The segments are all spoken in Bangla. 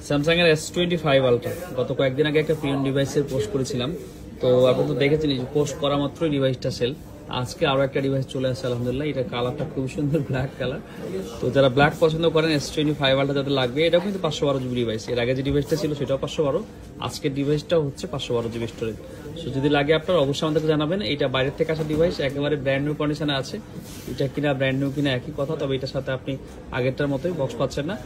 স্যামসাং এর S25 আলট্রা গত কয়েকদিন আগে একটা প্রিয়ন ডিভাইসের পোস্ট করেছিলাম। তো আপনি তো দেখেছেন যে পোস্ট করা মাত্রই ডিভাইসটা সেল। আজকে আরো একটা ডিভাইস চলে আসছে আলহামদুলিল্লাহ। এটা কালারটা খুব সুন্দর, ব্ল্যাক কালার। তো যারা ব্ল্যাক পছন্দ করেন S25 আলট্রা যাদের লাগবে, এটাও কিন্তু 512 জিবি ডিভাইস। এর আগে যে ডিভাইসটা ছিল সেটাও 512, আজকের ডিভাইসটাও হচ্ছে 512 জিবি স্টোরেজ। সো যদি লাগে আপনার অবশ্যই আমাদেরকে জানাবেন। এটা বাইরের থেকে আসা ডিভাইস, একেবারে ব্র্যান্ড নিউ কন্ডিশনে আছে। এটা কিনা ব্র্যান্ড নিউ কিনা একই কথা, তবে এটার সাথে আপনি আগেরটার মতোই বক্স পাচ্ছেন না।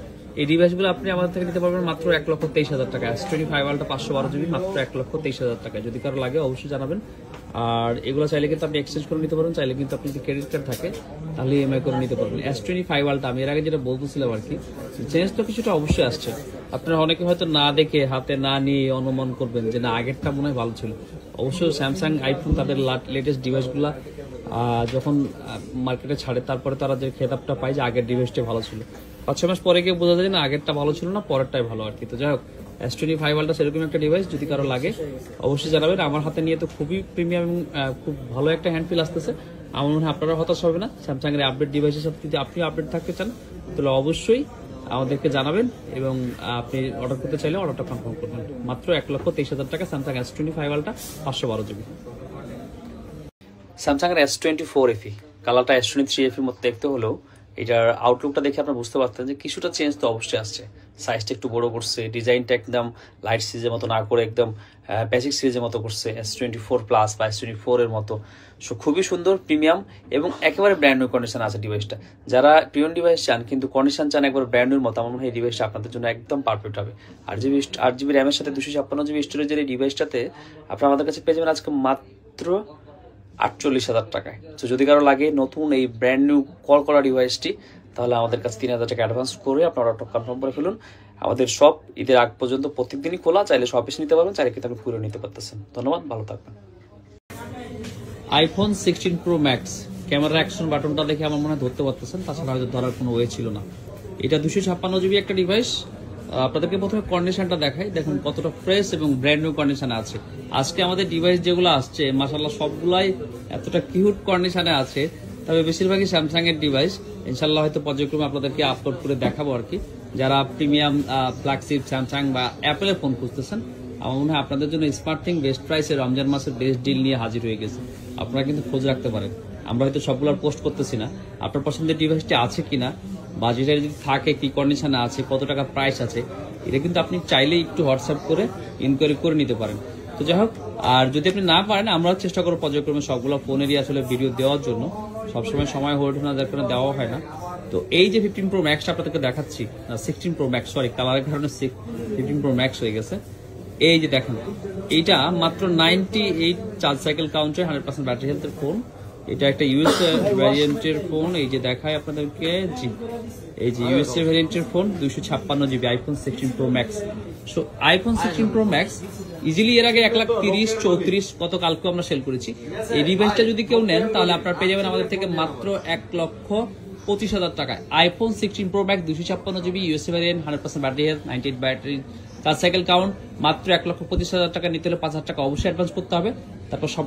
এই ডিভাইসগুলো আপনি আমাদের থেকে নিতে পারবেন মাত্র 1,23,000 টাকা। S25 আলট্রা 512 জিবি মাত্র 1,23,000 টাকা। যদি কারো লাগে অবশ্যই জানাবেন। আর এগুলো চাইলে কিন্তু আপনি এক্সচেঞ্জ করে নিতে পারেন, চাইলে কিন্তু আপনি যদি ক্রেডিট কার্ড থাকে তাহলে ইএমআই করে নিতে পারবেন। S25 আলট্রা আমি এর আগে যেটা বলতেছিলাম আর কি, চেঞ্জ তো কিছুটা অবশ্যই আসছে। আপনারা অনেকে হয়তো না দেখে হাতে না নিয়ে অনুমান করবেন যে না আগেরটা মনে হয় ভালো ছিল। অবশ্যই স্যামসাং আইফোন তাদের লেটেস্ট ডিভাইসগুলো যখন মার্কেটে ছাড়ে তারপরে তারা যে খেতাবটা পায় যে আগের ডিভাইসটা ভালো ছিল, 5-6 মাস পরে গিয়ে বোঝা যায় না আগেরটা ভালো ছিল না, পরেরটাই ভালো আর কি। তো যাই হোক, S25 আলট্রা সেরকম একটা ডিভাইস, যদি কারো লাগে অবশ্যই জানাবেন। আমার হাতে নিয়ে তো খুবই প্রিমিয়াম এবং খুব ভালো একটা হ্যান্ড ফিল আসতেছে। আমার মনে হয় আপনারা হতাশ হবে না। স্যামসাং এর আপডেট ডিভাইসের সাথে যদি আপনি আপডেট থাকতে চান তাহলে অবশ্যই আমাদেরকে জানাবেন এবং আপনি অর্ডার করতে চাইলে অর্ডারটা কনফার্ম করবেন। মাত্র 1,23,000 টাকা Samsung S25 ultra 512 GB. Samsung এর S24 FE কালারটা S23 FE মতো দেখতে হলেও এটার আউটলুকটা দেখে আপনারা বুঝতে পারতেন যে কিছুটা চেঞ্জ তো অবশ্যই আসছে। সাইজটা একটু বড় করছে, ডিজাইনটা একদম লাইট সিরিজের মতো না করে একদম বেসিক সিরিজের মতো করছে, S24 প্লাস বা S24 এর মতো। সো খুবই সুন্দর, প্রিমিয়াম এবং একেবারে ব্র্যান্ড নিউ কন্ডিশন আছে ডিভাইসটা। যারা প্রিমিয়াম ডিভাইস চান কিন্তু কন্ডিশন চান একবার ব্র্যান্ড নিউর মতো, আমার মনে হয় এই ডিভাইসটা আপনাদের জন্য একদম পারফেক্ট হবে। 8GB র্যামের সাথে 256GB স্টোরেজের এই ডিভাইসটাতে আপনারা আমাদের কাছে পেয়ে যাবেন আজকে মাত্র 48,000 টাকায়। তো যদি কারো লাগে নতুন এই ব্র্যান্ড নিউ কল করা ডিভাইসটি, তাহলে আমাদের কাছে 3,000 টাকা অ্যাডভান্স করে আপনারা অর্ডার কনফার্ম করে ফেলুন। আমাদের শপ ঈদের আগ পর্যন্ত প্রত্যেকদিনই খোলা, চাইলে শপ এসে নিতে পারবেন, চাইলে কিন্তু আপনি পুরো নিতে পারতেছেন। ধন্যবাদ, ভালো থাকবেন। iPhone 16 Pro Max camera action বাটনটা দেখে আমার মনে হয় ধরতে পারতেছেন, তাছাড়া হয়তো ধরার কোনো ওয়ে ছিল না। এটা 256GB একটা ডিভাইস। আপনাদেরকে প্রথমে কন্ডিশনটা দেখাই, দেখুন কতটা ফ্রেশ এবং ব্র্যান্ড নিউ কন্ডিশনে আছে। আজকে আমাদের ডিভাইস যেগুলো আসছে মাশাআল্লাহ সবগুলাই এতটা কিউট কন্ডিশনে আছে, তবে বেশিরভাগই স্যামসাং এর ডিভাইস। ইনশাআল্লাহ হয়তো পর্যায়ক্রমে আপনাদেরকে আপলোড করে দেখাবো আর কি। যারা প্রিমিয়াম ফ্ল্যাগশিপ স্যামসাং বা অ্যাপেলের ফোন খুঁজতেছেন, আমার মনে হয় আপনাদের জন্য স্মার্ট থিং বেস্ট প্রাইসে রমজান মাসের বেস্ট ডিল নিয়ে হাজির হয়ে গেছে। আপনারা কিন্তু খোঁজ রাখতে পারেন। আমরা হয়তো সবগুলো পোস্ট করতেছি না, আপনার পছন্দের ডিভাইসটি আছে কিনা বা যেটা যদি থাকে কি কন্ডিশনে আছে, কত টাকা প্রাইস আছে, এটা কিন্তু আপনি চাইলে একটু হোয়াটসঅ্যাপ করে ইনকোয়ারি করে নিতে পারেন। তো যাই হোক, আর যদি আপনি না পারেন আমরাও চেষ্টা করবো পর্যায়ক্রমে সবগুলো ফোনেরই আসলে ভিডিও দেওয়ার জন্য। সবসময় সময় হয়ে ওঠে না, যার কারণে দেওয়া হয় না। তো এই যে 15 Pro Max আপনাদেরকে দেখাচ্ছি, 16 Pro Max সরি, কালারের কারণে 15 Pro Max হয়ে গেছে। এই যে দেখেন, এইটা মাত্র 98 চার্জ সাইকেল কাউন্টে 100% ব্যাটারি হেলথের ফোন। এটা একটা ইউএসএ ভ্যারিয়েন্টের ফোন। এই যে দেখায় আপনাদেরকে, এই যে ইউএসএ ভ্যারিয়েন্টের phone 256GB iPhone 16 Pro Max। So iPhone 16 Pro Max easily এর আগে 1,30,000, 34 গতকালকে আমরা সেল করেছি। এই ডিভাইসটা যদি কেউ নেন তাহলে আপনারা পেয়ে যাবেন আমাদের থেকে মাত্র 1,25,000 টাকায় iPhone 16 Pro Max 256GB USA variant, 100% battery health, 98 battery charge cycle count. মাত্র 1,25,000 টাকা নিতে হলে 5,000 টাকা অবশ্যই অ্যাডভান্স করতে হবে। তারপর সব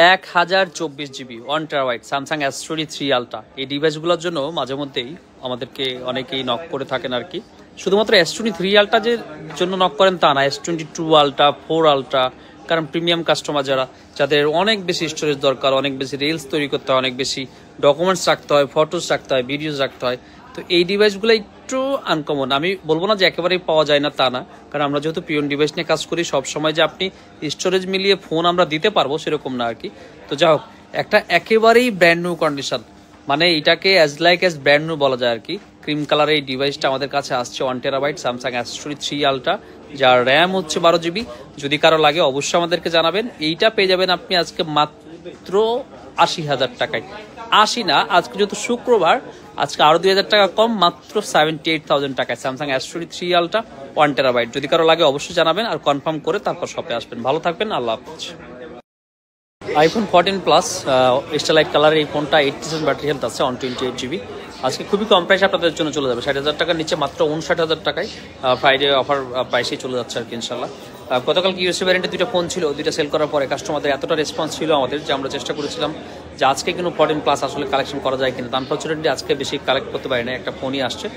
1024GB 1TB Samsung S23 ultra. এই ডিভাইসগুলোর জন্য মাঝে মধ্যেই আমাদেরকে অনেকেই নক করে থাকেন আর কি। শুধুমাত্র S23 আলট্রা যে জন্য নক করেন তা না, S22 আলট্রা, 4 আলট্রা, কারণ প্রিমিয়াম কাস্টমার যাদের অনেক বেশি স্টোরেজ দরকার, অনেক বেশি রিলস তৈরি করতে হয়, অনেক বেশি ডকুমেন্টস রাখতে হয়, ফটোস রাখতে হয়, ভিডিওস রাখতে হয়। তো এই ডিভাইসগুলো একটু আনকমন। আমি বলবো না যে একেবারেই পাওয়া যায় না, তা না, কারণ আমরা যেহেতু পিওন ডিভাইস নিয়ে কাজ করি, সব সময় যে আপনি স্টোরেজ মিলিয়ে ফোন আমরা দিতে পারবো সেরকম না আর কি। তো যাই হোক, একটা একেবারেই ব্র্যান্ড নিউ কন্ডিশন, মানে এটাকে as like as brand new বলা যায় আর কি। ক্রিম কালারের এই ডিভাইসটা আমাদের কাছে আসছে 1TB স্যামসাং S23 আলট্রা, যার র্যাম হচ্ছে 12GB। যদি কারো লাগে অবশ্যই আমাদেরকে জানাবেন। এইটা পেয়ে যাবেন আপনি আজকে মাত্র 80,000 টাকায়। 80 না, আজকে যেহেতু শুক্রবার, আজকে আরো 2,000 টাকা কম, মাত্র 78,000 টাকায় স্যামসাং S23 আলট্রা 1TB। যদি কারো লাগে অবশ্যই জানাবেন আর কনফার্ম করে তারপর শপে আসবেন। ভালো থাকবেন, আল্লাহ হাফেজ। iPhone 14 প্লাস স্টারলাইট কালারের এই ফোনটা 80% ব্যাটারি হেলথ আছে, 128GB। আজকে খুবই কম প্রাইসে আপনাদের জন্য চলে যাবে 60,000 টাকার নিচে, মাত্র 59,000 টাকায় ফ্রাইডে অফার প্রাইসেই চলে যাচ্ছে আর কি ইনশাল্লাহ। গতকালকে ইউএসএ ভ্যারিয়েন্টের 2টা ফোন ছিল, 2টা সেল করার পরে কাস্টমারদের এতটা রেসপন্স ছিল আমাদের যে আমরা চেষ্টা করেছিলাম যে আজকে কিন্তু 14 প্লাস আসলে কালেকশন করা যায় কিনা। আনফর্চুনেটলি আজকে বেশি কালেক্ট করতে পারি না, একটা ফোনই আসছে।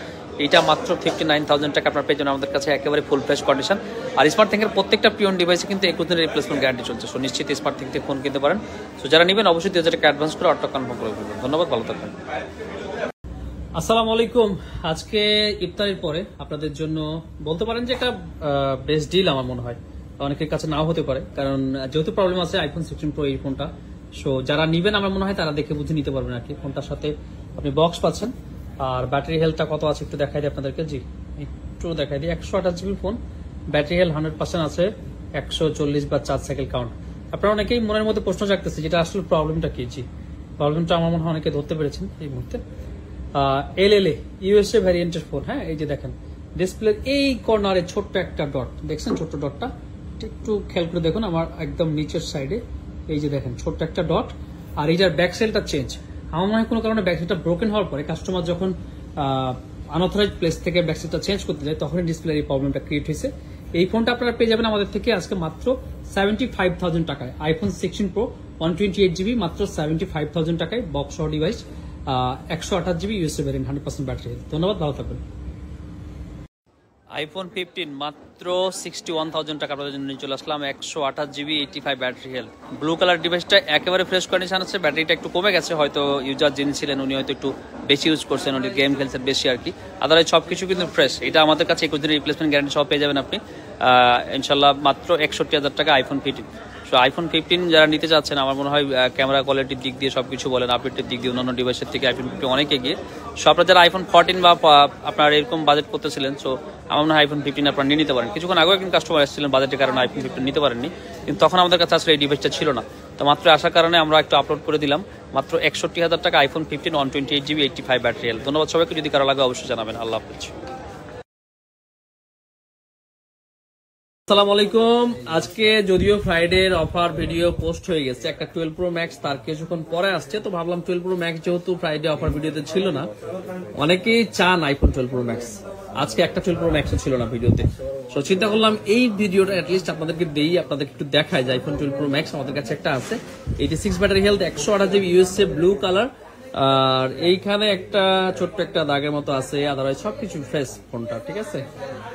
এটা মাত্র 59,000 টাকা আপনার পেয়ে যাবেন আমাদের কাছে, একেবারে ফুল ফ্রেশ কন্ডিশন। আর স্মার্ট থিংকের প্রত্যেকটা পিওন ডিভাইসে কিন্তু 21 দিনের রিপ্লেসমেন্ট গ্যারান্টি চলছে। সো নিশ্চিত স্মার্ট থিং থেকে ফোন কিনতে পারেন। সো যারা নেবেন অবশ্যই 2000 টাকা অ্যাডভান্স করে অর্ডার কনফার্ম করে ফেলবেন। ধন্যবাদ, ভালো থাকবেন। আসসালামু আলাইকুম। আজকে ইফতারের পরে আপনাদের জন্য বলতে পারেন যে একটা বেস্ট ডিল আমার মনে হয়, অনেকের কাছে নাও হতে পারে, কারণ যেহেতু প্রবলেম আছে আইফোন 16 প্রো এই ফোনটা। সো যারা নিবেন আমার মনে হয় তারা দেখে বুঝে নিতে পারবেন আর কি। ফোনটার সাথে আপনি বক্স পাচ্ছেন, আর ব্যাটারি হেলথটা কত আছে একটু দেখাই দিই আপনাদেরকে। জি একটু দেখাই দিই, 128 জিবি ফোন, ব্যাটারি হেলথ 100% আছে, 140 বা 4 সাইকেল কাউন্ট। আপনারা অনেকেই মনের মধ্যে প্রশ্ন জাগতেছে যেটা আসলে প্রবলেমটা কি। জি প্রবলেমটা আমার মনে হয় অনেকে ধরতে পেরেছেন এই মুহূর্তে। LLA ইউএসএ ভ্যারিয়েন্টের ফোন। হ্যাঁ এই যে দেখেন ডিসপ্লের এই কর্নারে ছোট্ট একটা ডট দেখছেন, ছোট্ট ডটটা একটু খেয়াল করে দেখুন আমার একদম নিচের সাইডে, এই যে দেখেন ছোট্ট একটা ডট। আর এইটার ব্যাকসাইডটা চেঞ্জ, আমার মনে হয় কোনো কারণে ব্যাকসাইডটা ব্রোকেন হওয়ার পরে কাস্টমার যখন আনঅথরাইজড প্লেস থেকে ব্যাকসাইডটা চেঞ্জ করতে যায় তখনই ডিসপ্লের এই প্রবলেমটা ক্রিয়েট হয়েছে। এই ফোনটা আপনারা পেয়ে যাবেন আমাদের থেকে আজকে মাত্র 75,000 টাকায়, আইফোন 16 প্রো 128 জিবি মাত্র 75,000 টাকায়, বক্স সহ device, 128 GB USA variant, 100% battery. ধন্যবাদ, ভালো থাকবেন। আইফোন 15 মাত্র 61,000 টাকা আপনাদের জন্য চলে আসলাম, 128 GB 85 battery health. Blue colour ডিভাইসটা একেবারে ফ্রেশ কন্ডিশন আছে, ব্যাটারিটা একটু কমে গেছে, হয়তো ইউজার যিনি ছিলেন উনি হয়তো একটু বেশি ইউজ করছেন, উনি গেম খেলছেন বেশি আর কি। আদারওয়াইজ সবকিছু কিন্তু ফ্রেশ। এটা আমাদের কাছে 21 দিনের রিপ্লেসমেন্ট গ্যারান্টি সহ পেয়ে যাবেন আপনি ইনশাল্লাহ মাত্র 61,000 টাকা আইফোন 15। সো আইফোন 15 যারা নিতে চাচ্ছেন আমার মনে হয় ক্যামেরা কোয়ালিটির দিক দিয়ে সবকিছু বলেন, আপডেটের দিক দিয়ে অন্যান্য ডিভাইসের থেকে আইফোন 15 অনেক এগিয়ে। সো আপনারা যারা আইফোন 14 বা আপনার এরকম বাজেট করতেছিলেন, সো আমার মনে হয় আইফোন 15 আপনারা নিয়ে নিতে পারেন। কিছুক্ষণ আগেও একজন কাস্টমার এসেছিলেন বাজেটের কারণে আইফোন 15 নিতে পারেননি, কিন্তু তখন আমাদের কাছে আসলে এই ডিভাইসটা ছিল না। তো মাত্র আসার কারণে আমরা একটু আপলোড করে দিলাম, মাত্র 61,000 টাকা আইফোন 15 128 জিবি 85 ব্যাটারি হেলথ। ধন্যবাদ সবাইকে, যদি কারো লাগে অবশ্যই জানাবেন। আল্লাহ হাফেজ। আসসালামু আলাইকুম। আজকে যদিও ফ্রাইডের অফার ভিডিও পোস্ট হয়ে গেছে, একটা 12 প্রো ম্যাক্স তার কিছুক্ষণ পরে আসছে, তো ভাবলাম 12 প্রো ম্যাক্স যেহেতু ফ্রাইডে অফার ভিডিওতে ছিল না, অনেকেই চান আইফোন 12 প্রো ম্যাক্স, আজকে একটা 12 প্রো ম্যাক্সও ছিল না ভিডিওতে। তো চিন্তা করলাম এই ভিডিওটা অ্যাটলিস্ট আপনাদেরকে দেই, আপনাদেরকে একটু দেখায় যে আইফোন 12 প্রো ম্যাক্স আমাদের কাছে একটা আছে, 86 battery health, 128 GB USA blue colour, আর এইখানে একটা ছোট্ট একটা দাগের মতো আছে, আদারওয়াইজ সবকিছু ফ্রেশ ফোনটা, ঠিক আছে।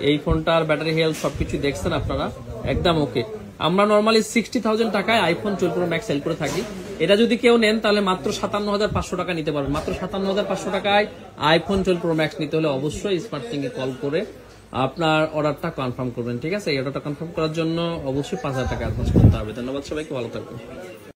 এই ফোনটার ব্যাটারি হেলথ সবকিছু দেখছেন আপনারা, একদম ওকে। আমরা নর্মালি 60,000 টাকায় আইফোন 12 প্রো ম্যাক্স সেল করে থাকি। এটা যদি কেউ নেন তাহলে মাত্র 57,500 টাকা নিতে পারবেন। মাত্র 57,500 টাকায় আইফোন 12 প্রো ম্যাক্স নিতে হলে অবশ্যই স্মার্ট থিং এ কল করে আপনার অর্ডারটা কনফার্ম করবেন, ঠিক আছে। এই অর্ডারটা কনফার্ম করার জন্য অবশ্যই 5,000 টাকা অ্যাডভান্স করতে হবে। ধন্যবাদ সবাইকে, ভালো থাকবেন।